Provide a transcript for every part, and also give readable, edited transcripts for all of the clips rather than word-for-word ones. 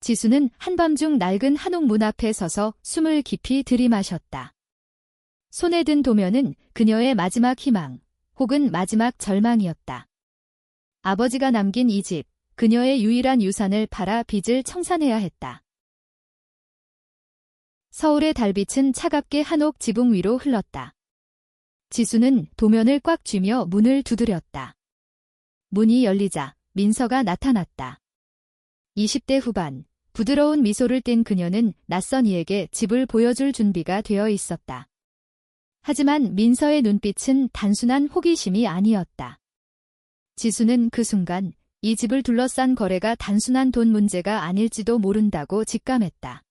지수는 한밤중 낡은 한옥 문 앞에 서서 숨을 깊이 들이마셨다. 손에 든 도면은 그녀의 마지막 희망, 혹은 마지막 절망이었다. 아버지가 남긴 이 집, 그녀의 유일한 유산을 팔아 빚을 청산해야 했다. 서울의 달빛은 차갑게 한옥 지붕 위로 흘렀다. 지수는 도면을 꽉 쥐며 문을 두드렸다. 문이 열리자 민서가 나타났다. 20대 후반, 부드러운 미소를 띤 그녀는 낯선 이에게 집을 보여줄 준비가 되어 있었다. 하지만 민서의 눈빛은 단순한 호기심이 아니었다. 지수는 그 순간 이 집을 둘러싼 거래가 단순한 돈 문제가 아닐지도 모른다고 직감했다.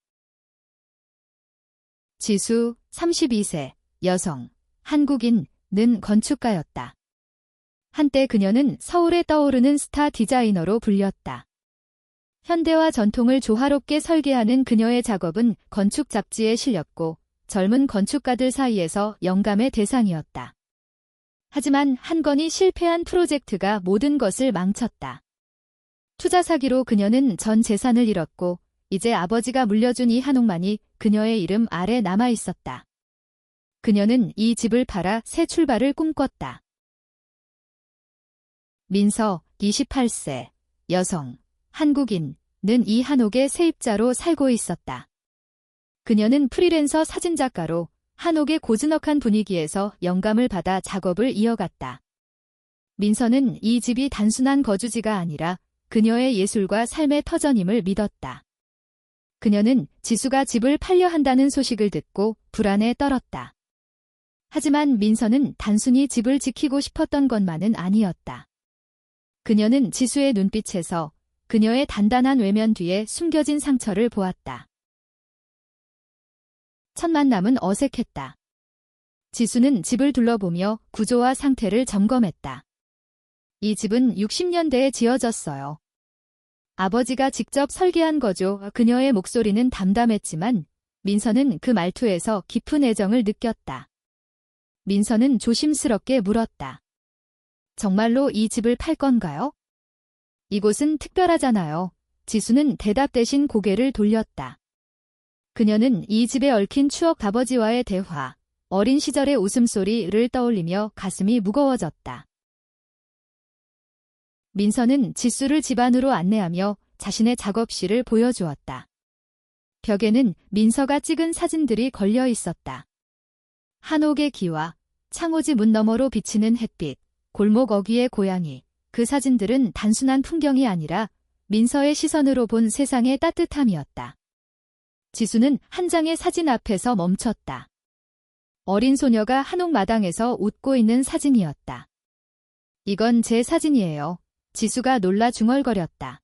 지수, 32세, 여성, 한국인은 건축가였다. 한때 그녀는 서울에 떠오르는 스타 디자이너로 불렸다. 현대와 전통을 조화롭게 설계하는 그녀의 작업은 건축 잡지에 실렸고 젊은 건축가들 사이에서 영감의 대상이었다. 하지만 한 건이 실패한 프로젝트가 모든 것을 망쳤다. 투자 사기로 그녀는 전 재산을 잃었고 이제 아버지가 물려준 이 한옥만이 그녀의 이름 아래 남아 있었다. 그녀는 이 집을 팔아 새 출발을 꿈꿨다. 민서, 28세, 여성, 한국인은 이 한옥의 세입자로 살고 있었다. 그녀는 프리랜서 사진작가로 한옥의 고즈넉한 분위기에서 영감을 받아 작업을 이어갔다. 민서는 이 집이 단순한 거주지가 아니라 그녀의 예술과 삶의 터전임을 믿었다. 그녀는 지수가 집을 팔려 한다는 소식을 듣고 불안에 떨었다. 하지만 민서는 단순히 집을 지키고 싶었던 것만은 아니었다. 그녀는 지수의 눈빛에서 그녀의 단단한 외면 뒤에 숨겨진 상처를 보았다. 첫 만남은 어색했다. 지수는 집을 둘러보며 구조와 상태를 점검했다. 이 집은 60년대에 지어졌어요. 아버지가 직접 설계한 거죠. 그녀의 목소리는 담담했지만 민서는 그 말투에서 깊은 애정을 느꼈다. 민서는 조심스럽게 물었다. 정말로 이 집을 팔 건가요? 이곳은 특별하잖아요. 지수는 대답 대신 고개를 돌렸다. 그녀는 이 집에 얽힌 추억 아버지와의 대화, 어린 시절의 웃음소리를 떠올리며 가슴이 무거워졌다. 민서는 지수를 집 안으로 안내하며 자신의 작업실을 보여주었다. 벽에는 민서가 찍은 사진들이 걸려 있었다. 한옥의 기와, 창호지 문 너머로 비치는 햇빛, 골목 어귀의 고양이, 그 사진들은 단순한 풍경이 아니라 민서의 시선으로 본 세상의 따뜻함이었다. 지수는 한 장의 사진 앞에서 멈췄다. 어린 소녀가 한옥 마당에서 웃고 있는 사진이었다. 이건 제 사진이에요. 지수가 놀라 중얼거렸다.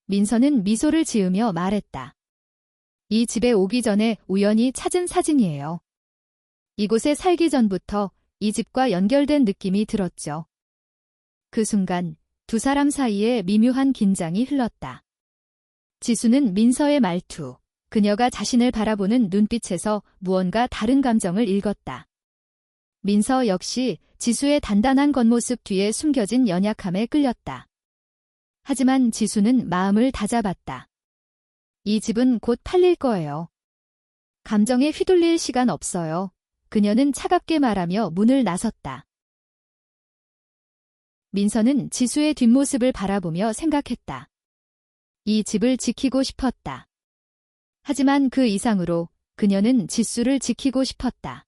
민서는 미소를 지으며 말했다. 이 집에 오기 전에 우연히 찾은 사진이에요. 이곳에 살기 전부터 이 집과 연결된 느낌이 들었죠. 그 순간 두 사람 사이에 미묘한 긴장이 흘렀다. 지수는 민서의 말투, 그녀가 자신을 바라보는 눈빛에서 무언가 다른 감정을 읽었다. 민서 역시 지수의 단단한 겉모습 뒤에 숨겨진 연약함에 끌렸다. 하지만 지수는 마음을 다잡았다. 이 집은 곧 팔릴 거예요. 감정에 휘둘릴 시간 없어요. 그녀는 차갑게 말하며 문을 나섰다. 민서는 지수의 뒷모습을 바라보며 생각했다. 이 집을 지키고 싶었다. 하지만 그 이상으로 그녀는 지수를 지키고 싶었다.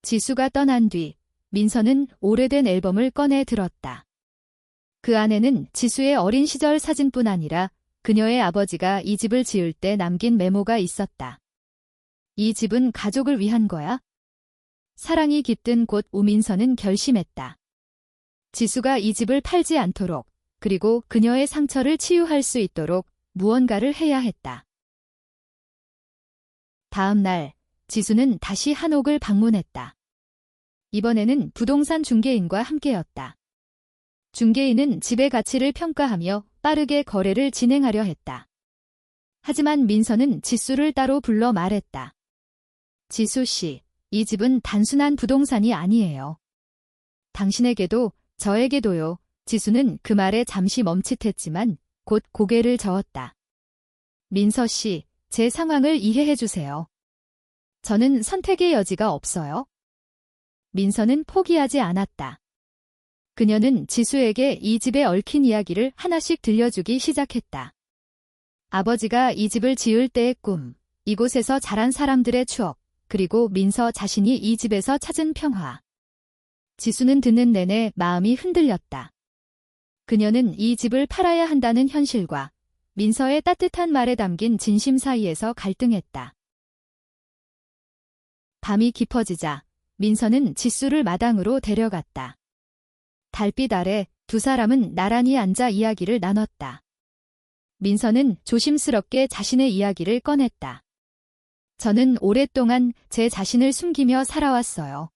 지수가 떠난 뒤 민서는 오래된 앨범을 꺼내 들었다. 그 안에는 지수의 어린 시절 사진뿐 아니라 그녀의 아버지가 이 집을 지을 때 남긴 메모가 있었다. 이 집은 가족을 위한 거야? 사랑이 깃든 곳 우민서는 결심했다. 지수가 이 집을 팔지 않도록, 그리고 그녀의 상처를 치유할 수 있도록 무언가를 해야 했다. 다음 날, 지수는 다시 한옥을 방문했다. 이번에는 부동산 중개인과 함께였다. 중개인은 집의 가치를 평가하며 빠르게 거래를 진행하려 했다. 하지만 민서는 지수를 따로 불러 말했다. 지수 씨, 이 집은 단순한 부동산이 아니에요. 당신에게도 저에게도요. 지수는 그 말에 잠시 멈칫했지만 곧 고개를 저었다. 민서 씨, 제 상황을 이해해 주세요. 저는 선택의 여지가 없어요. 민서는 포기하지 않았다. 그녀는 지수에게 이 집에 얽힌 이야기를 하나씩 들려주기 시작했다. 아버지가 이 집을 지을 때의 꿈, 이곳에서 자란 사람들의 추억, 그리고 민서 자신이 이 집에서 찾은 평화. 지수는 듣는 내내 마음이 흔들렸다. 그녀는 이 집을 팔아야 한다는 현실과 민서의 따뜻한 말에 담긴 진심 사이에서 갈등했다. 밤이 깊어지자 민서는 지수를 마당으로 데려갔다. 달빛 아래 두 사람은 나란히 앉아 이야기를 나눴다. 민서는 조심스럽게 자신의 이야기를 꺼냈다. 저는 오랫동안 제 자신을 숨기며 살아왔어요.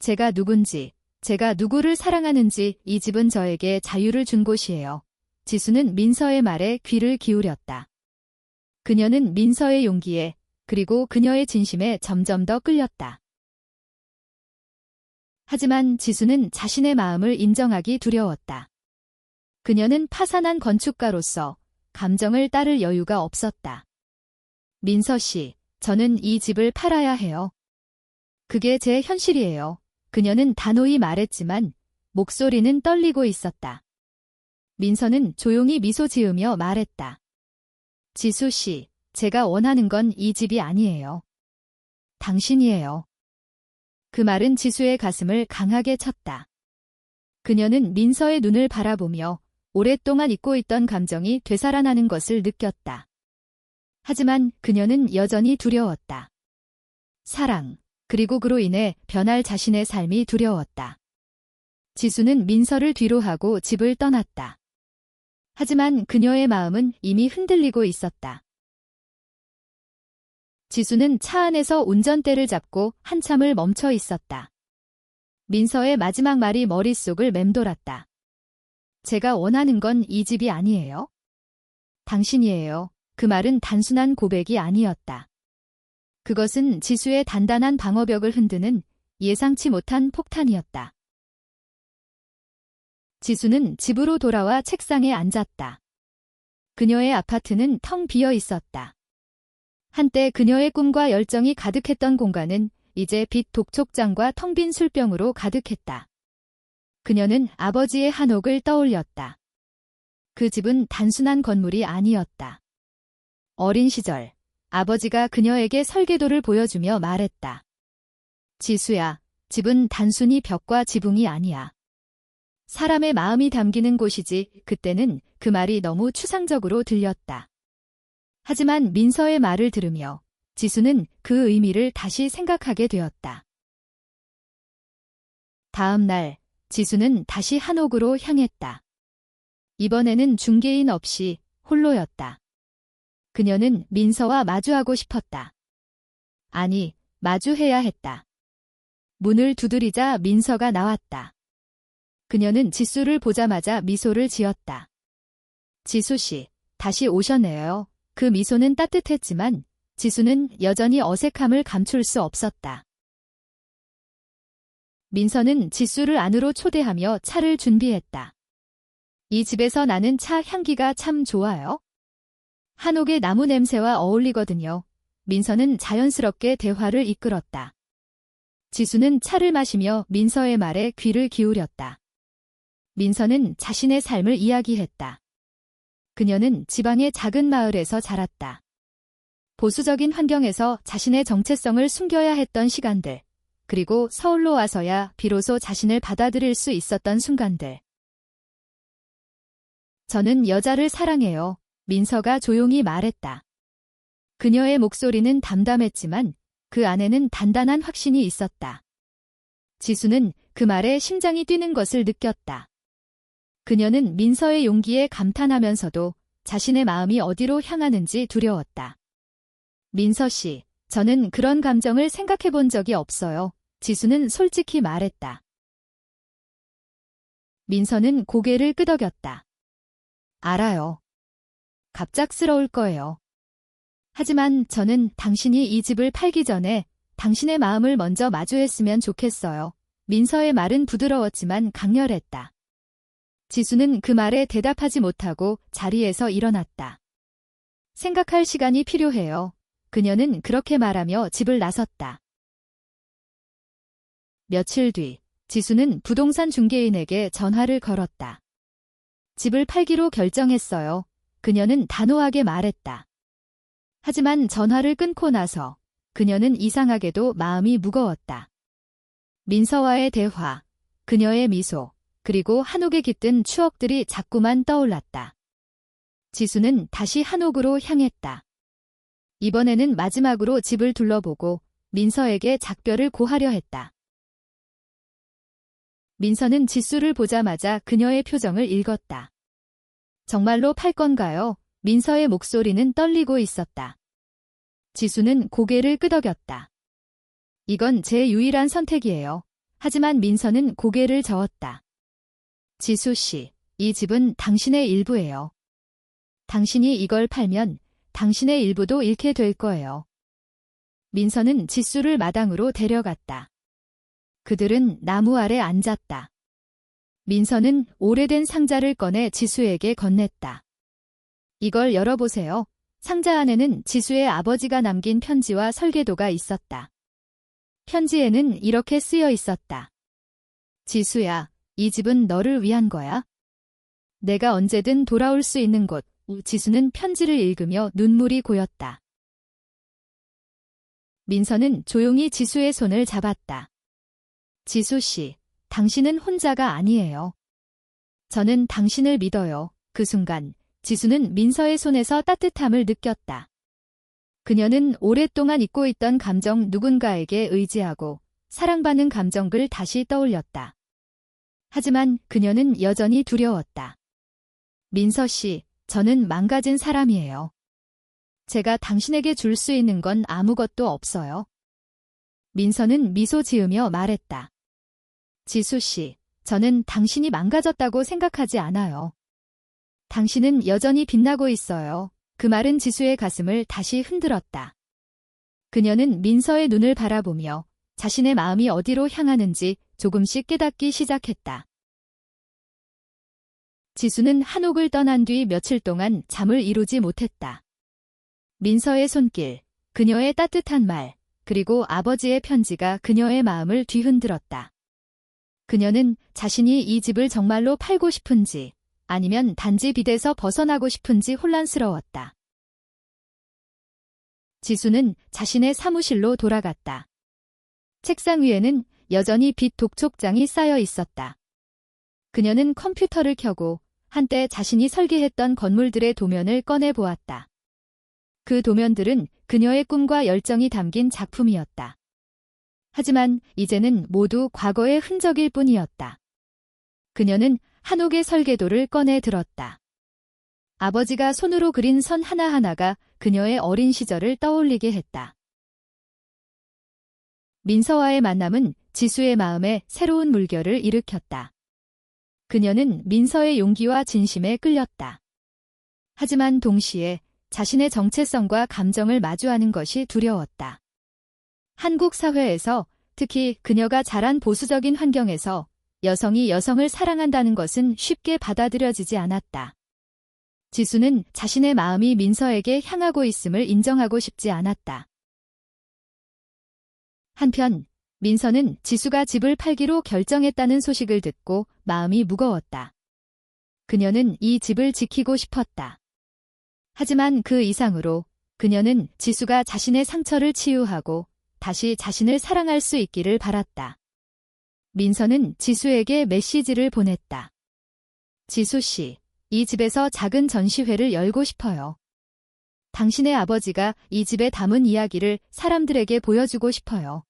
제가 누군지, 제가 누구를 사랑하는지 이 집은 저에게 자유를 준 곳이에요. 지수는 민서의 말에 귀를 기울였다. 그녀는 민서의 용기에 그리고 그녀의 진심에 점점 더 끌렸다. 하지만 지수는 자신의 마음을 인정하기 두려웠다. 그녀는 파산한 건축가로서 감정을 따를 여유가 없었다. 민서 씨, 저는 이 집을 팔아야 해요. 그게 제 현실이에요. 그녀는 단호히 말했지만 목소리는 떨리고 있었다. 민서는 조용히 미소 지으며 말했다. 지수 씨, 제가 원하는 건 이 집이 아니에요. 당신이에요. 그 말은 지수의 가슴을 강하게 쳤다. 그녀는 민서의 눈을 바라보며 오랫동안 잊고 있던 감정이 되살아나는 것을 느꼈다. 하지만 그녀는 여전히 두려웠다. 사랑, 그리고 그로 인해 변할 자신의 삶이 두려웠다. 지수는 민서를 뒤로하고 집을 떠났다. 하지만 그녀의 마음은 이미 흔들리고 있었다. 지수는 차 안에서 운전대를 잡고 한참을 멈춰 있었다. 민서의 마지막 말이 머릿속을 맴돌았다. 제가 원하는 건 이 집이 아니에요. 당신이에요. 그 말은 단순한 고백이 아니었다. 그것은 지수의 단단한 방어벽을 흔드는 예상치 못한 폭탄이었다. 지수는 집으로 돌아와 책상에 앉았다. 그녀의 아파트는 텅 비어 있었다. 한때 그녀의 꿈과 열정이 가득했던 공간은 이제 빛 독촉장과 텅 빈 술병으로 가득했다. 그녀는 아버지의 한옥을 떠올렸다. 그 집은 단순한 건물이 아니었다. 어린 시절, 아버지가 그녀에게 설계도를 보여주며 말했다. 지수야, 집은 단순히 벽과 지붕이 아니야. 사람의 마음이 담기는 곳이지. 그때는 그 말이 너무 추상적으로 들렸다. 하지만 민서의 말을 들으며 지수는 그 의미를 다시 생각하게 되었다. 다음 날, 지수는 다시 한옥으로 향했다. 이번에는 중개인 없이 홀로였다. 그녀는 민서와 마주하고 싶었다. 아니, 마주해야 했다. 문을 두드리자 민서가 나왔다. 그녀는 지수를 보자마자 미소를 지었다. 지수 씨, 다시 오셨네요. 그 미소는 따뜻했지만 지수는 여전히 어색함을 감출 수 없었다. 민서는 지수를 안으로 초대하며 차를 준비했다. 이 집에서 나는 차 향기가 참 좋아요. 한옥의 나무 냄새와 어울리거든요. 민서는 자연스럽게 대화를 이끌었다. 지수는 차를 마시며 민서의 말에 귀를 기울였다. 민서는 자신의 삶을 이야기했다. 그녀는 지방의 작은 마을에서 자랐다. 보수적인 환경에서 자신의 정체성을 숨겨야 했던 시간들, 그리고 서울로 와서야 비로소 자신을 받아들일 수 있었던 순간들. 저는 여자를 사랑해요. 민서가 조용히 말했다. 그녀의 목소리는 담담했지만 그 안에는 단단한 확신이 있었다. 지수는 그 말에 심장이 뛰는 것을 느꼈다. 그녀는 민서의 용기에 감탄하면서도 자신의 마음이 어디로 향하는지 두려웠다. 민서 씨, 저는 그런 감정을 생각해 본 적이 없어요. 지수는 솔직히 말했다. 민서는 고개를 끄덕였다. 알아요. 갑작스러울 거예요. 하지만 저는 당신이 이 집을 팔기 전에 당신의 마음을 먼저 마주했으면 좋겠어요. 민서의 말은 부드러웠지만 강렬했다. 지수는 그 말에 대답하지 못하고 자리에서 일어났다. 생각할 시간이 필요해요. 그녀는 그렇게 말하며 집을 나섰다. 며칠 뒤, 지수는 부동산 중개인에게 전화를 걸었다. 집을 팔기로 결정했어요. 그녀는 단호하게 말했다. 하지만 전화를 끊고 나서 그녀는 이상하게도 마음이 무거웠다. 민서와의 대화, 그녀의 미소, 그리고 한옥에 깃든 추억들이 자꾸만 떠올랐다. 지수는 다시 한옥으로 향했다. 이번에는 마지막으로 집을 둘러보고 민서에게 작별을 고하려 했다. 민서는 지수를 보자마자 그녀의 표정을 읽었다. 정말로 팔 건가요? 민서의 목소리는 떨리고 있었다. 지수는 고개를 끄덕였다. 이건 제 유일한 선택이에요. 하지만 민서는 고개를 저었다. 지수 씨, 이 집은 당신의 일부예요. 당신이 이걸 팔면 당신의 일부도 잃게 될 거예요. 민서는 지수를 마당으로 데려갔다. 그들은 나무 아래 앉았다. 민서는 오래된 상자를 꺼내 지수에게 건넸다. 이걸 열어보세요. 상자 안에는 지수의 아버지가 남긴 편지와 설계도가 있었다. 편지에는 이렇게 쓰여 있었다. 지수야, 이 집은 너를 위한 거야. 내가 언제든 돌아올 수 있는 곳. 지수는 편지를 읽으며 눈물이 고였다. 민서는 조용히 지수의 손을 잡았다. 지수 씨, 당신은 혼자가 아니에요. 저는 당신을 믿어요. 그 순간, 지수는 민서의 손에서 따뜻함을 느꼈다. 그녀는 오랫동안 잊고 있던 감정 누군가에게 의지하고 사랑받는 감정을 다시 떠올렸다. 하지만 그녀는 여전히 두려웠다. 민서 씨, 저는 망가진 사람이에요. 제가 당신에게 줄 수 있는 건 아무것도 없어요. 민서는 미소 지으며 말했다. 지수 씨, 저는 당신이 망가졌다고 생각하지 않아요. 당신은 여전히 빛나고 있어요. 그 말은 지수의 가슴을 다시 흔들었다. 그녀는 민서의 눈을 바라보며 자신의 마음이 어디로 향하는지 조금씩 깨닫기 시작했다. 지수는 한옥을 떠난 뒤 며칠 동안 잠을 이루지 못했다. 민서의 손길, 그녀의 따뜻한 말, 그리고 아버지의 편지가 그녀의 마음을 뒤흔들었다. 그녀는 자신이 이 집을 정말로 팔고 싶은지 아니면 단지 빚에서 벗어나고 싶은지 혼란스러웠다. 지수는 자신의 사무실로 돌아갔다. 책상 위에는 여전히 빚 독촉장이 쌓여 있었다. 그녀는 컴퓨터를 켜고 한때 자신이 설계했던 건물들의 도면을 꺼내 보았다. 그 도면들은 그녀의 꿈과 열정이 담긴 작품이었다. 하지만 이제는 모두 과거의 흔적일 뿐이었다. 그녀는 한옥의 설계도를 꺼내 들었다. 아버지가 손으로 그린 선 하나하나가 그녀의 어린 시절을 떠올리게 했다. 민서와의 만남은 지수의 마음에 새로운 물결을 일으켰다. 그녀는 민서의 용기와 진심에 끌렸다. 하지만 동시에 자신의 정체성과 감정을 마주하는 것이 두려웠다. 한국 사회에서, 특히 그녀가 자란 보수적인 환경에서 여성이 여성을 사랑한다는 것은 쉽게 받아들여지지 않았다. 지수는 자신의 마음이 민서에게 향하고 있음을 인정하고 싶지 않았다. 한편 민서는 지수가 집을 팔기로 결정했다는 소식을 듣고 마음이 무거웠다. 그녀는 이 집을 지키고 싶었다. 하지만 그 이상으로 그녀는 지수가 자신의 상처를 치유하고 다시 자신을 사랑할 수 있기를 바랐다. 민서는 지수에게 메시지를 보냈다. 지수 씨, 이 집에서 작은 전시회를 열고 싶어요. 당신의 아버지가 이 집에 담은 이야기를 사람들에게 보여주고 싶어요.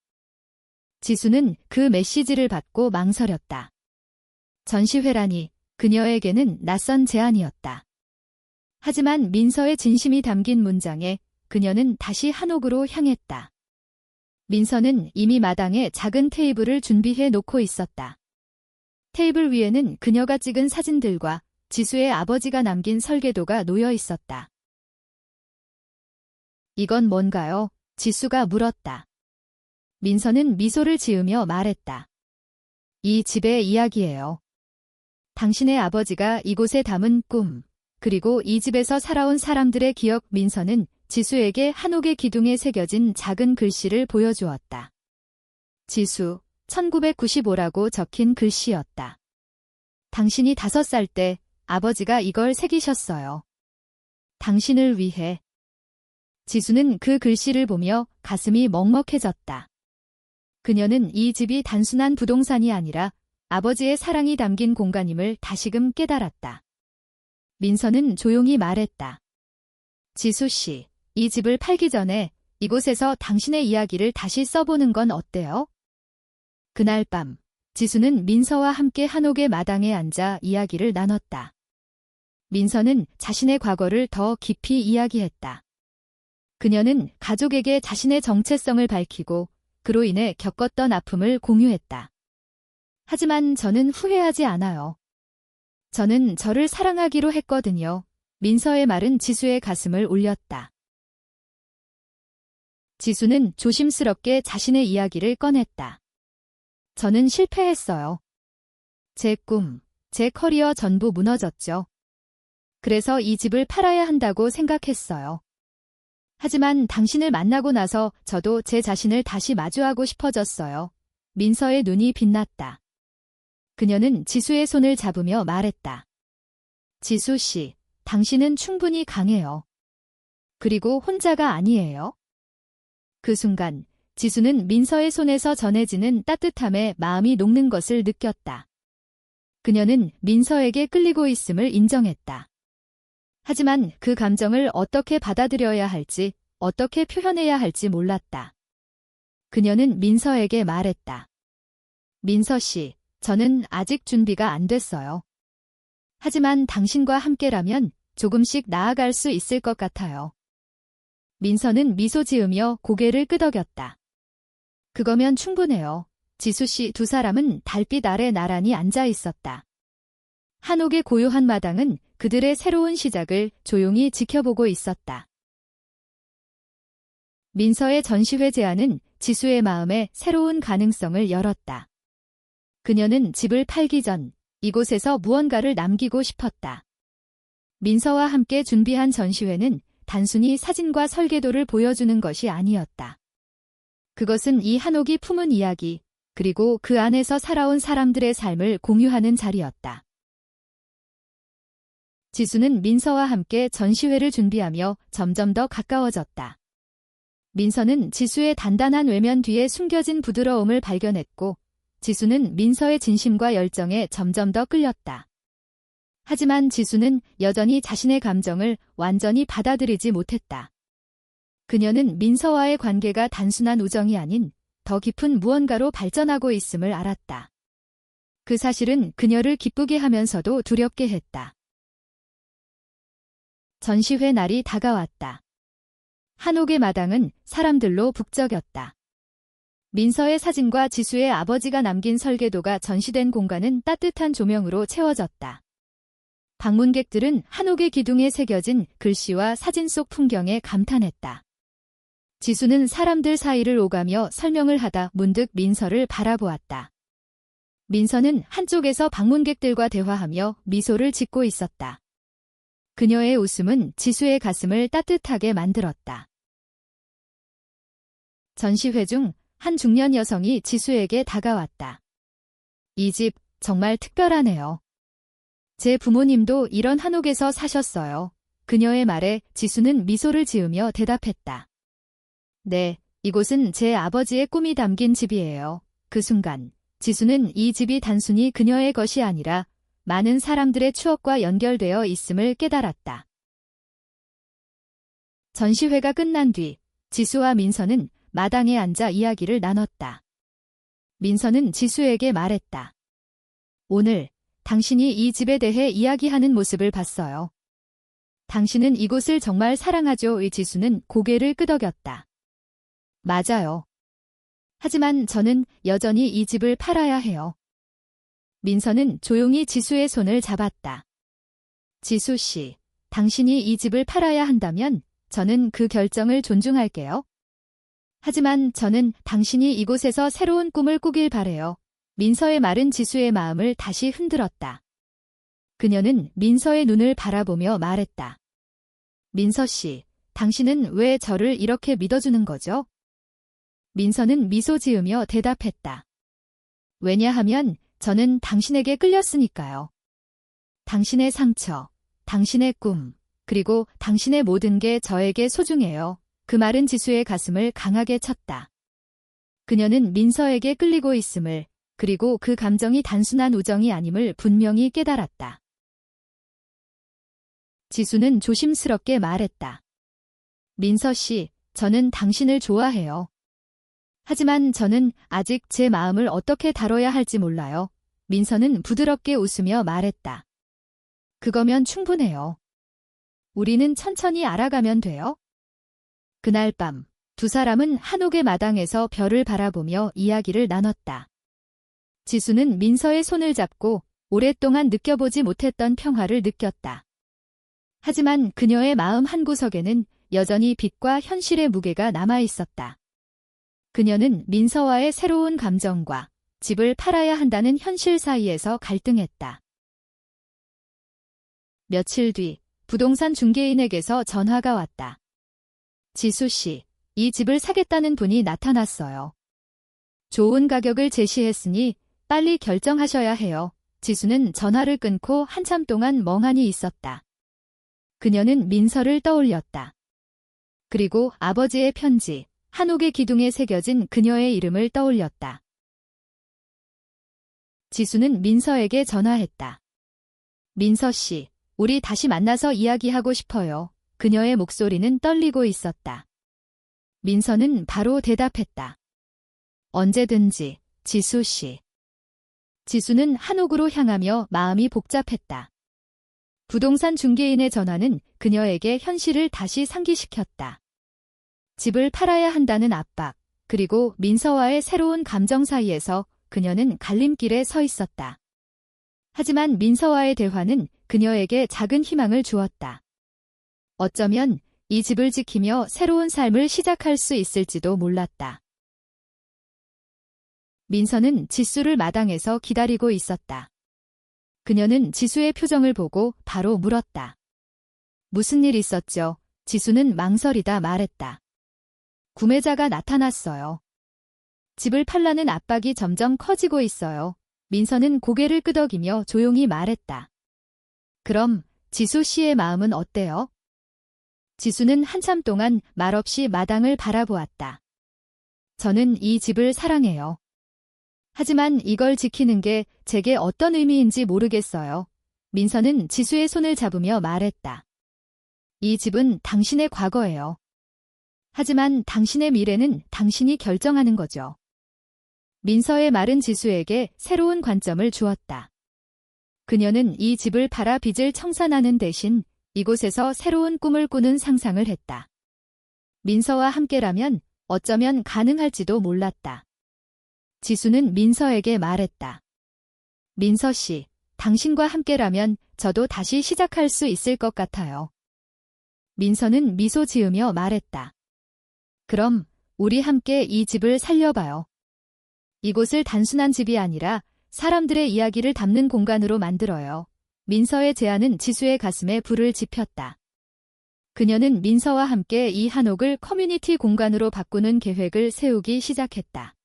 지수는 그 메시지를 받고 망설였다. 전시회라니 그녀에게는 낯선 제안이었다. 하지만 민서의 진심이 담긴 문장에 그녀는 다시 한옥으로 향했다. 민서는 이미 마당에 작은 테이블을 준비해 놓고 있었다. 테이블 위에는 그녀가 찍은 사진들과 지수의 아버지가 남긴 설계도가 놓여 있었다. 이건 뭔가요? 지수가 물었다. 민서는 미소를 지으며 말했다. 이 집의 이야기예요. 당신의 아버지가 이곳에 담은 꿈, 그리고 이 집에서 살아온 사람들의 기억. 민서는 지수에게 한옥의 기둥에 새겨진 작은 글씨를 보여주었다. 지수, 1995라고 적힌 글씨였다. 당신이 5살 때 아버지가 이걸 새기셨어요. 당신을 위해. 지수는 그 글씨를 보며 가슴이 먹먹해졌다. 그녀는 이 집이 단순한 부동산이 아니라 아버지의 사랑이 담긴 공간임을 다시금 깨달았다. 민서는 조용히 말했다. 지수 씨, 이 집을 팔기 전에 이곳에서 당신의 이야기를 다시 써보는 건 어때요? 그날 밤, 지수는 민서와 함께 한옥의 마당에 앉아 이야기를 나눴다. 민서는 자신의 과거를 더 깊이 이야기했다. 그녀는 가족에게 자신의 정체성을 밝히고 그로 인해 겪었던 아픔을 공유했다. 하지만 저는 후회하지 않아요. 저는 저를 사랑하기로 했거든요. 민서의 말은 지수의 가슴을 울렸다. 지수는 조심스럽게 자신의 이야기를 꺼냈다. 저는 실패했어요. 제 꿈, 제 커리어 전부 무너졌죠. 그래서 이 집을 팔아야 한다고 생각했어요. 하지만 당신을 만나고 나서 저도 제 자신을 다시 마주하고 싶어졌어요. 민서의 눈이 빛났다. 그녀는 지수의 손을 잡으며 말했다. 지수 씨, 당신은 충분히 강해요. 그리고 혼자가 아니에요. 그 순간 지수는 민서의 손에서 전해지는 따뜻함에 마음이 녹는 것을 느꼈다. 그녀는 민서에게 끌리고 있음을 인정했다. 하지만 그 감정을 어떻게 받아들여야 할지, 어떻게 표현해야 할지 몰랐다. 그녀는 민서에게 말했다. 민서 씨, 저는 아직 준비가 안 됐어요. 하지만 당신과 함께라면 조금씩 나아갈 수 있을 것 같아요. 민서는 미소 지으며 고개를 끄덕였다. 그거면 충분해요. 지수 씨. 두 사람은 달빛 아래 나란히 앉아 있었다. 한옥의 고요한 마당은 그들의 새로운 시작을 조용히 지켜보고 있었다. 민서의 전시회 제안은 지수의 마음에 새로운 가능성을 열었다. 그녀는 집을 팔기 전 이곳에서 무언가를 남기고 싶었다. 민서와 함께 준비한 전시회는 단순히 사진과 설계도를 보여주는 것이 아니었다. 그것은 이 한옥이 품은 이야기, 그리고 그 안에서 살아온 사람들의 삶을 공유하는 자리였다. 지수는 민서와 함께 전시회를 준비하며 점점 더 가까워졌다. 민서는 지수의 단단한 외면 뒤에 숨겨진 부드러움을 발견했고, 지수는 민서의 진심과 열정에 점점 더 끌렸다. 하지만 지수는 여전히 자신의 감정을 완전히 받아들이지 못했다. 그녀는 민서와의 관계가 단순한 우정이 아닌 더 깊은 무언가로 발전하고 있음을 알았다. 그 사실은 그녀를 기쁘게 하면서도 두렵게 했다. 전시회 날이 다가왔다. 한옥의 마당은 사람들로 북적였다. 민서의 사진과 지수의 아버지가 남긴 설계도가 전시된 공간은 따뜻한 조명으로 채워졌다. 방문객들은 한옥의 기둥에 새겨진 글씨와 사진 속 풍경에 감탄했다. 지수는 사람들 사이를 오가며 설명을 하다 문득 민서를 바라보았다. 민서는 한쪽에서 방문객들과 대화하며 미소를 짓고 있었다. 그녀의 웃음은 지수의 가슴을 따뜻하게 만들었다. 전시회 중 한 중년 여성이 지수에게 다가왔다. 이 집 정말 특별하네요. 제 부모님도 이런 한옥에서 사셨어요. 그녀의 말에 지수는 미소를 지으며 대답했다. 네, 이곳은 제 아버지의 꿈이 담긴 집이에요. 그 순간 지수는 이 집이 단순히 그녀의 것이 아니라 많은 사람들의 추억과 연결되어 있음을 깨달았다. 전시회가 끝난 뒤 지수와 민서는 마당에 앉아 이야기를 나눴다. 민서는 지수에게 말했다. 오늘 당신이 이 집에 대해 이야기하는 모습을 봤어요. 당신은 이곳을 정말 사랑하죠. 지수는 고개를 끄덕였다. 맞아요. 하지만 저는 여전히 이 집을 팔아야 해요. 민서는 조용히 지수의 손을 잡았다. 지수 씨, 당신이 이 집을 팔아야 한다면 저는 그 결정을 존중할게요. 하지만 저는 당신이 이곳에서 새로운 꿈을 꾸길 바래요. 민서의 말은 지수의 마음을 다시 흔들었다. 그녀는 민서의 눈을 바라보며 말했다. 민서 씨, 당신은 왜 저를 이렇게 믿어주는 거죠? 민서는 미소 지으며 대답했다. 왜냐하면 저는 당신에게 끌렸으니까요. 당신의 상처, 당신의 꿈, 그리고 당신의 모든 게 저에게 소중해요. 그 말은 지수의 가슴을 강하게 쳤다. 그녀는 민서에게 끌리고 있음을, 그리고 그 감정이 단순한 우정이 아님을 분명히 깨달았다. 지수는 조심스럽게 말했다. 민서 씨, 저는 당신을 좋아해요. 하지만 저는 아직 제 마음을 어떻게 다뤄야 할지 몰라요. 민서는 부드럽게 웃으며 말했다. 그거면 충분해요. 우리는 천천히 알아가면 돼요. 그날 밤, 두 사람은 한옥의 마당에서 별을 바라보며 이야기를 나눴다. 지수는 민서의 손을 잡고 오랫동안 느껴보지 못했던 평화를 느꼈다. 하지만 그녀의 마음 한구석에는 여전히 빛과 현실의 무게가 남아있었다. 그녀는 민서와의 새로운 감정과 집을 팔아야 한다는 현실 사이에서 갈등했다. 며칠 뒤 부동산 중개인에게서 전화가 왔다. 지수 씨, 이 집을 사겠다는 분이 나타났어요. 좋은 가격을 제시했으니 빨리 결정하셔야 해요. 지수는 전화를 끊고 한참 동안 멍하니 있었다. 그녀는 민서를 떠올렸다. 그리고 아버지의 편지, 한옥의 기둥에 새겨진 그녀의 이름을 떠올렸다. 지수는 민서에게 전화했다. 민서 씨, 우리 다시 만나서 이야기하고 싶어요. 그녀의 목소리는 떨리고 있었다. 민서는 바로 대답했다. 언제든지, 지수 씨. 지수는 한옥으로 향하며 마음이 복잡했다. 부동산 중개인의 전화는 그녀에게 현실을 다시 상기시켰다. 집을 팔아야 한다는 압박, 그리고 민서와의 새로운 감정 사이에서 그녀는 갈림길에 서 있었다. 하지만 민서와의 대화는 그녀에게 작은 희망을 주었다. 어쩌면 이 집을 지키며 새로운 삶을 시작할 수 있을지도 몰랐다. 민서는 지수를 마당에서 기다리고 있었다. 그녀는 지수의 표정을 보고 바로 물었다. 무슨 일 있었죠? 지수는 망설이다 말했다. 구매자가 나타났어요. 집을 팔라는 압박이 점점 커지고 있어요. 민서는 고개를 끄덕이며 조용히 말했다. 그럼 지수 씨의 마음은 어때요? 지수는 한참 동안 말없이 마당을 바라보았다. 저는 이 집을 사랑해요. 하지만 이걸 지키는 게 제게 어떤 의미인지 모르겠어요. 민서는 지수의 손을 잡으며 말했다. 이 집은 당신의 과거예요. 하지만 당신의 미래는 당신이 결정하는 거죠. 민서의 말은 지수에게 새로운 관점을 주었다. 그녀는 이 집을 팔아 빚을 청산하는 대신 이곳에서 새로운 꿈을 꾸는 상상을 했다. 민서와 함께라면 어쩌면 가능할지도 몰랐다. 지수는 민서에게 말했다. 민서 씨, 당신과 함께라면 저도 다시 시작할 수 있을 것 같아요. 민서는 미소 지으며 말했다. 그럼 우리 함께 이 집을 살려봐요. 이곳을 단순한 집이 아니라 사람들의 이야기를 담는 공간으로 만들어요. 민서의 제안은 지수의 가슴에 불을 지폈다. 그녀는 민서와 함께 이 한옥을 커뮤니티 공간으로 바꾸는 계획을 세우기 시작했다.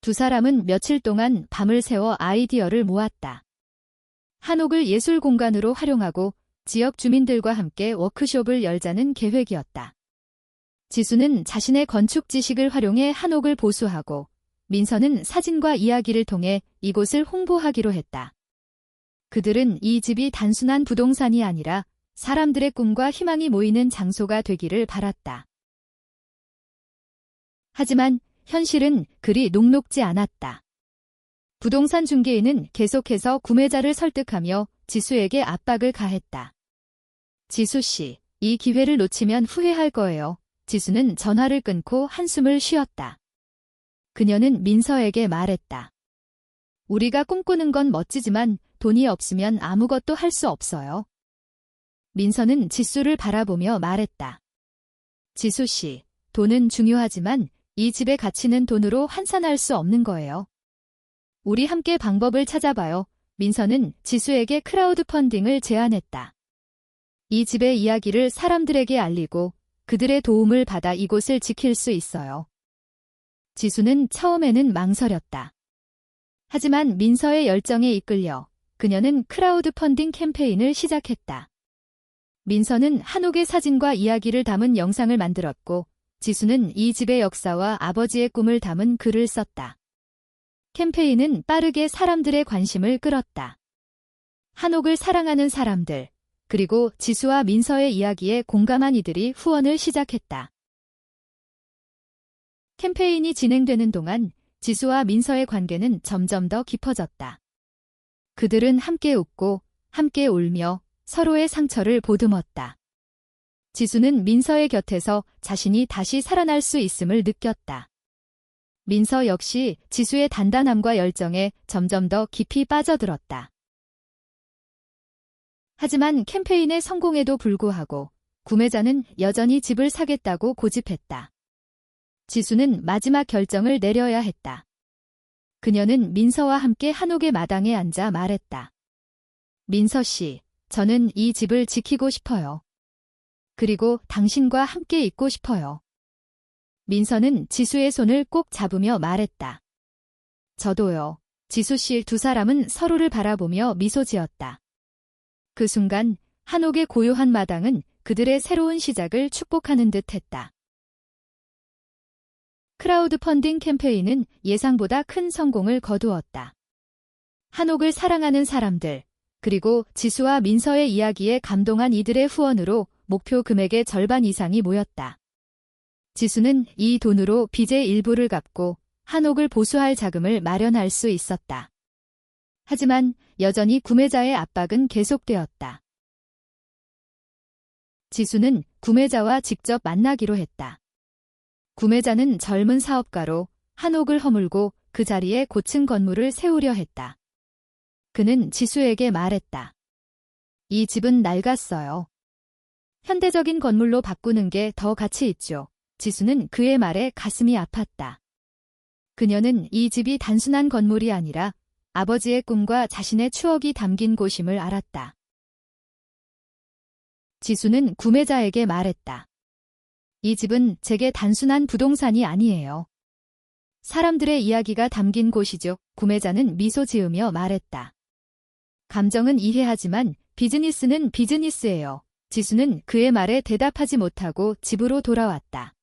두 사람은 며칠 동안 밤을 새워 아이디어를 모았다. 한옥을 예술 공간으로 활용하고 지역 주민들과 함께 워크숍을 열자는 계획이었다. 지수는 자신의 건축 지식을 활용해 한옥을 보수하고 민서는 사진과 이야기를 통해 이곳을 홍보하기로 했다. 그들은 이 집이 단순한 부동산이 아니라 사람들의 꿈과 희망이 모이는 장소가 되기를 바랐다. 하지만 현실은 그리 녹록지 않았다. 부동산 중개인은 계속해서 구매자를 설득하며 지수에게 압박을 가했다. 지수 씨, 이 기회를 놓치면 후회할 거예요. 지수는 전화를 끊고 한숨을 쉬었다. 그녀는 민서에게 말했다. 우리가 꿈꾸는 건 멋지지만 돈이 없으면 아무것도 할 수 없어요. 민서는 지수를 바라보며 말했다. 지수 씨, 돈은 중요하지만 이 집의 가치는 돈으로 환산할 수 없는 거예요. 우리 함께 방법을 찾아봐요. 민서는 지수에게 크라우드 펀딩을 제안했다. 이 집의 이야기를 사람들에게 알리고 그들의 도움을 받아 이곳을 지킬 수 있어요. 지수는 처음에는 망설였다. 하지만 민서의 열정에 이끌려 그녀는 크라우드 펀딩 캠페인을 시작했다. 민서는 한옥의 사진과 이야기를 담은 영상을 만들었고 지수는 이 집의 역사와 아버지의 꿈을 담은 글을 썼다. 캠페인은 빠르게 사람들의 관심을 끌었다. 한옥을 사랑하는 사람들, 그리고 지수와 민서의 이야기에 공감한 이들이 후원을 시작했다. 캠페인이 진행되는 동안 지수와 민서의 관계는 점점 더 깊어졌다. 그들은 함께 웃고 함께 울며 서로의 상처를 보듬었다. 지수는 민서의 곁에서 자신이 다시 살아날 수 있음을 느꼈다. 민서 역시 지수의 단단함과 열정에 점점 더 깊이 빠져들었다. 하지만 캠페인의 성공에도 불구하고 구매자는 여전히 집을 사겠다고 고집했다. 지수는 마지막 결정을 내려야 했다. 그녀는 민서와 함께 한옥의 마당에 앉아 말했다. 민서 씨, 저는 이 집을 지키고 싶어요. 그리고 당신과 함께 있고 싶어요. 민서는 지수의 손을 꼭 잡으며 말했다. 저도요. 지수 씨. 두 사람은 서로를 바라보며 미소 지었다. 그 순간 한옥의 고요한 마당은 그들의 새로운 시작을 축복하는 듯 했다. 크라우드 펀딩 캠페인은 예상보다 큰 성공을 거두었다. 한옥을 사랑하는 사람들, 그리고 지수와 민서의 이야기에 감동한 이들의 후원으로 목표 금액의 절반 이상이 모였다. 지수는 이 돈으로 빚의 일부를 갚고 한옥을 보수할 자금을 마련할 수 있었다. 하지만 여전히 구매자의 압박은 계속되었다. 지수는 구매자와 직접 만나기로 했다. 구매자는 젊은 사업가로 한옥을 허물고 그 자리에 고층 건물을 세우려 했다. 그는 지수에게 말했다. 이 집은 낡았어요. 현대적인 건물로 바꾸는 게 더 가치 있죠. 지수는 그의 말에 가슴이 아팠다. 그녀는 이 집이 단순한 건물이 아니라 아버지의 꿈과 자신의 추억이 담긴 곳임을 알았다. 지수는 구매자에게 말했다. 이 집은 제게 단순한 부동산이 아니에요. 사람들의 이야기가 담긴 곳이죠. 구매자는 미소 지으며 말했다. 감정은 이해하지만 비즈니스는 비즈니스예요. 지수는 그의 말에 대답하지 못하고 집으로 돌아왔다.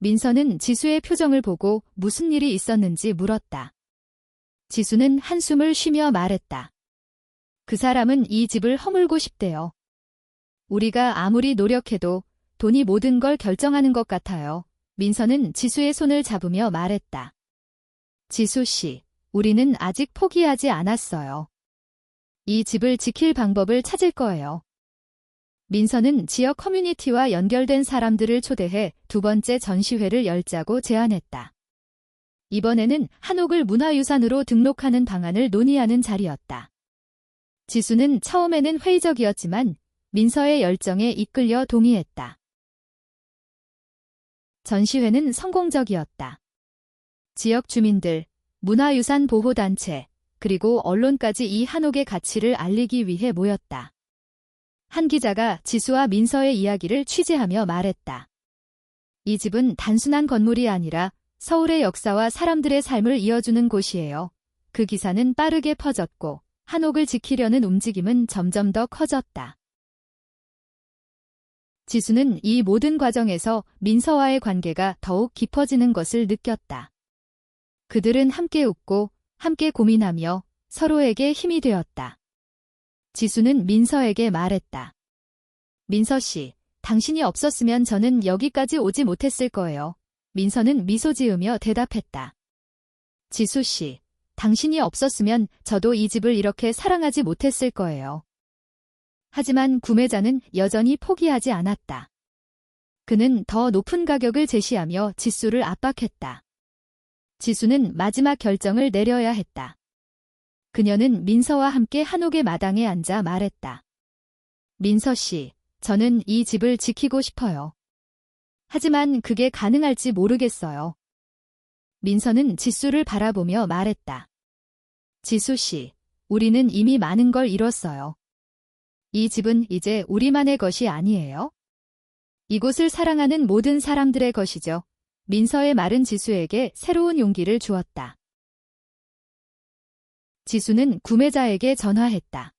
민서는 지수의 표정을 보고 무슨 일이 있었는지 물었다. 지수는 한숨을 쉬며 말했다. 그 사람은 이 집을 허물고 싶대요. 우리가 아무리 노력해도 돈이 모든 걸 결정하는 것 같아요. 민서는 지수의 손을 잡으며 말했다. 지수 씨, 우리는 아직 포기하지 않았어요. 이 집을 지킬 방법을 찾을 거예요. 민서는 지역 커뮤니티와 연결된 사람들을 초대해 두 번째 전시회를 열자고 제안했다. 이번에는 한옥을 문화유산으로 등록하는 방안을 논의하는 자리였다. 지수는 처음에는 회의적이었지만 민서의 열정에 이끌려 동의했다. 전시회는 성공적이었다. 지역 주민들, 문화유산 보호단체, 그리고 언론까지 이 한옥의 가치를 알리기 위해 모였다. 한 기자가 지수와 민서의 이야기를 취재하며 말했다. 이 집은 단순한 건물이 아니라 서울의 역사와 사람들의 삶을 이어주는 곳이에요. 그 기사는 빠르게 퍼졌고 한옥을 지키려는 움직임은 점점 더 커졌다. 지수는 이 모든 과정에서 민서와의 관계가 더욱 깊어지는 것을 느꼈다. 그들은 함께 웃고 함께 고민하며 서로에게 힘이 되었다. 지수는 민서에게 말했다. 민서 씨, 당신이 없었으면 저는 여기까지 오지 못했을 거예요. 민서는 미소 지으며 대답했다. 지수 씨, 당신이 없었으면 저도 이 집을 이렇게 사랑하지 못했을 거예요. 하지만 구매자는 여전히 포기하지 않았다. 그는 더 높은 가격을 제시하며 지수를 압박했다. 지수는 마지막 결정을 내려야 했다. 그녀는 민서와 함께 한옥의 마당에 앉아 말했다. 민서 씨, 저는 이 집을 지키고 싶어요. 하지만 그게 가능할지 모르겠어요. 민서는 지수를 바라보며 말했다. 지수 씨, 우리는 이미 많은 걸 이뤘어요. 이 집은 이제 우리만의 것이 아니에요. 이곳을 사랑하는 모든 사람들의 것이죠. 민서의 말은 지수에게 새로운 용기를 주었다. 지수는 구매자에게 전화했다.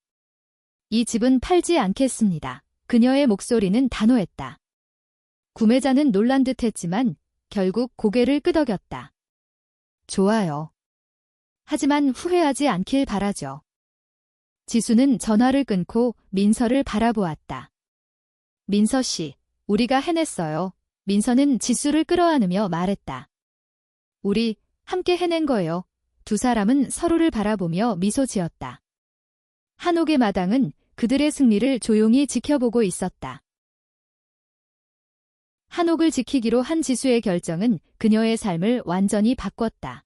이 집은 팔지 않겠습니다. 그녀의 목소리는 단호했다. 구매자는 놀란 듯 했지만 결국 고개를 끄덕였다. 좋아요. 하지만 후회하지 않길 바라죠. 지수는 전화를 끊고 민서를 바라보았다. 민서 씨, 우리가 해냈어요. 민서는 지수를 끌어안으며 말했다. 우리 함께 해낸 거예요. 두 사람은 서로를 바라보며 미소 지었다. 한옥의 마당은 그들의 승리를 조용히 지켜보고 있었다. 한옥을 지키기로 한 지수의 결정은 그녀의 삶을 완전히 바꿨다.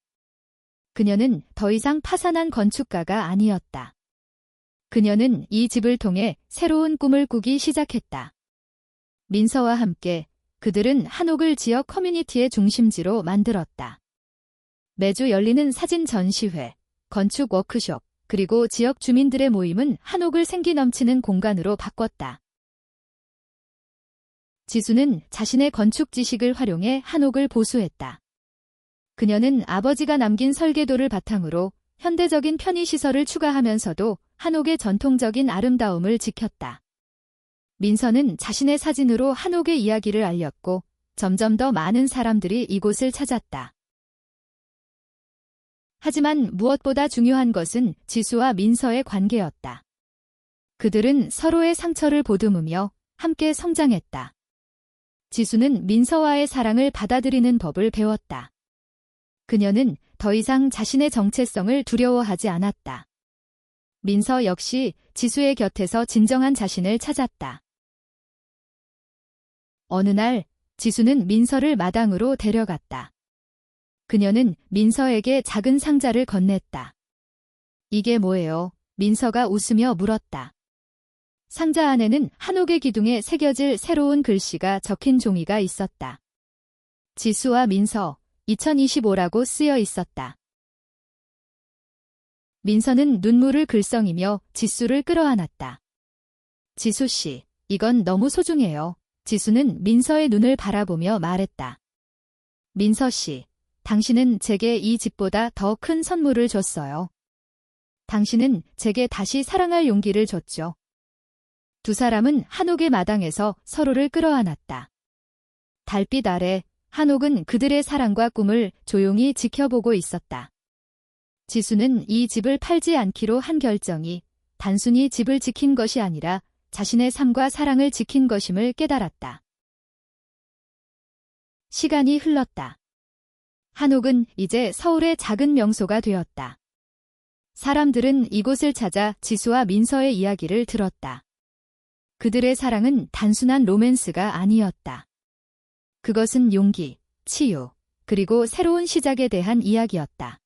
그녀는 더 이상 파산한 건축가가 아니었다. 그녀는 이 집을 통해 새로운 꿈을 꾸기 시작했다. 민서와 함께 그들은 한옥을 지역 커뮤니티의 중심지로 만들었다. 매주 열리는 사진 전시회, 건축 워크숍, 그리고 지역 주민들의 모임은 한옥을 생기 넘치는 공간으로 바꿨다. 지수는 자신의 건축 지식을 활용해 한옥을 보수했다. 그녀는 아버지가 남긴 설계도를 바탕으로 현대적인 편의시설을 추가하면서도 한옥의 전통적인 아름다움을 지켰다. 민서는 자신의 사진으로 한옥의 이야기를 알렸고 점점 더 많은 사람들이 이곳을 찾았다. 하지만 무엇보다 중요한 것은 지수와 민서의 관계였다. 그들은 서로의 상처를 보듬으며 함께 성장했다. 지수는 민서와의 사랑을 받아들이는 법을 배웠다. 그녀는 더 이상 자신의 정체성을 두려워하지 않았다. 민서 역시 지수의 곁에서 진정한 자신을 찾았다. 어느 날 지수는 민서를 마당으로 데려갔다. 그녀는 민서에게 작은 상자를 건넸다. 이게 뭐예요? 민서가 웃으며 물었다. 상자 안에는 한옥의 기둥에 새겨질 새로운 글씨가 적힌 종이가 있었다. 지수와 민서, 2025라고 쓰여 있었다. 민서는 눈물을 글썽이며 지수를 끌어안았다. 지수 씨, 이건 너무 소중해요. 지수는 민서의 눈을 바라보며 말했다. 민서 씨, 당신은 제게 이 집보다 더 큰 선물을 줬어요. 당신은 제게 다시 사랑할 용기를 줬죠. 두 사람은 한옥의 마당에서 서로를 끌어안았다. 달빛 아래 한옥은 그들의 사랑과 꿈을 조용히 지켜보고 있었다. 지수는 이 집을 팔지 않기로 한 결정이 단순히 집을 지킨 것이 아니라 자신의 삶과 사랑을 지킨 것임을 깨달았다. 시간이 흘렀다. 한옥은 이제 서울의 작은 명소가 되었다. 사람들은 이곳을 찾아 지수와 민서의 이야기를 들었다. 그들의 사랑은 단순한 로맨스가 아니었다. 그것은 용기, 치유, 그리고 새로운 시작에 대한 이야기였다.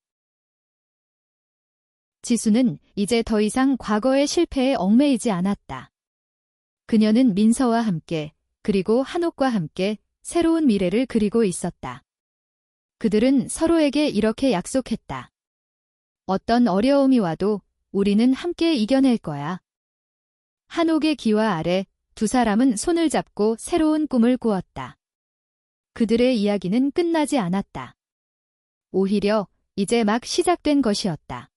지수는 이제 더 이상 과거의 실패에 얽매이지 않았다. 그녀는 민서와 함께, 그리고 한옥과 함께 새로운 미래를 그리고 있었다. 그들은 서로에게 이렇게 약속했다. 어떤 어려움이 와도 우리는 함께 이겨낼 거야. 한옥의 기와 아래 두 사람은 손을 잡고 새로운 꿈을 꾸었다. 그들의 이야기는 끝나지 않았다. 오히려 이제 막 시작된 것이었다.